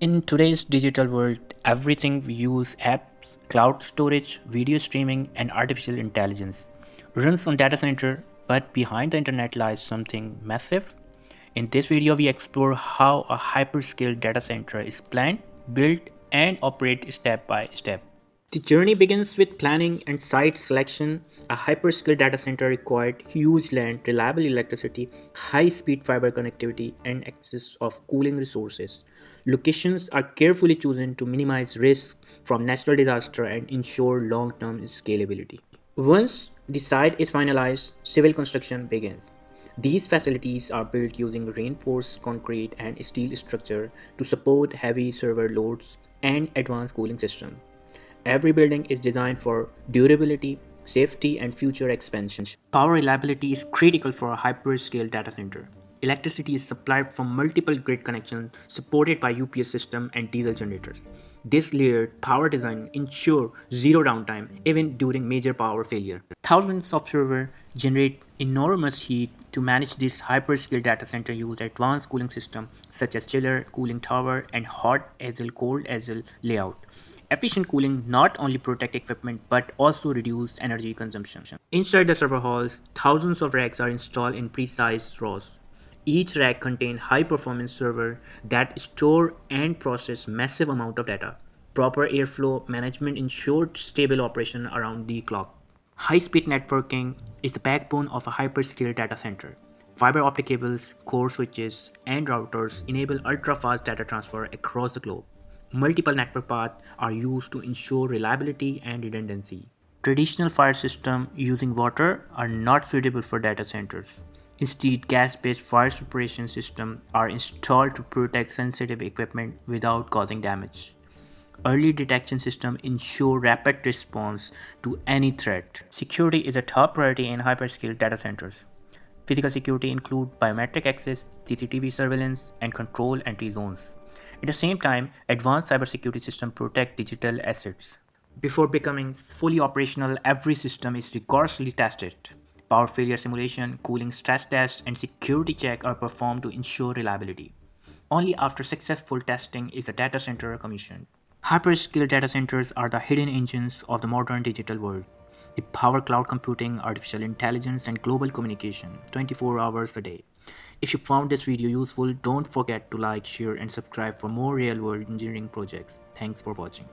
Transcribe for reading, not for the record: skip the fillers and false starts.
In today's digital world, everything we use apps, cloud storage, video streaming, and artificial intelligence runs on data center, but behind the internet lies something massive. In this video, we explore how a hyperscale data center is planned, built, and operate step by step. The journey begins with planning and site selection. A hyperscale data center required huge land, reliable electricity, high speed fiber connectivity, and access of cooling resources. Locations are carefully chosen to minimize risk from natural disaster and ensure long term scalability. Once the site is finalized, civil construction begins. These facilities are built using reinforced concrete and steel structure to support heavy server loads and advanced cooling systems. Every building is designed for durability, safety, and future expansion. Power reliability is critical for a hyperscale data center. Electricity is supplied from multiple grid connections supported by UPS system and diesel generators. This layered power design ensures zero downtime even during major power failure. Thousands of servers generate enormous heat. To manage this hyperscale data center use advanced cooling system such as chiller, cooling tower, and hot as well cold as well layout. Efficient cooling not only protect equipment but also reduce energy consumption. Inside the server halls, thousands of racks are installed in precise rows. Each rack contains high-performance server that store and process massive amount of data. Proper airflow management ensures stable operation around the clock. High-speed networking is the backbone of a hyperscale data center. Fiber optic cables, core switches, and routers enable ultra-fast data transfer across the globe. Multiple network paths are used to ensure reliability and redundancy. Traditional fire systems using water are not suitable for data centers. Instead, gas-based fire suppression systems are installed to protect sensitive equipment without causing damage. Early detection systems ensure rapid response to any threat. Security is a top priority in hyperscale data centers. Physical security includes biometric access, CCTV surveillance, and control entry zones. At the same time, advanced cybersecurity systems protect digital assets. Before becoming fully operational, every system is rigorously tested. Power failure simulation, cooling stress tests, and security checks are performed to ensure reliability. Only after successful testing is a data center commissioned. Hyperscale data centers are the hidden engines of the modern digital world. They power cloud computing, artificial intelligence, and global communication 24 hours a day. If you found this video useful, don't forget to like, share, and subscribe for more real world engineering projects. Thanks for watching.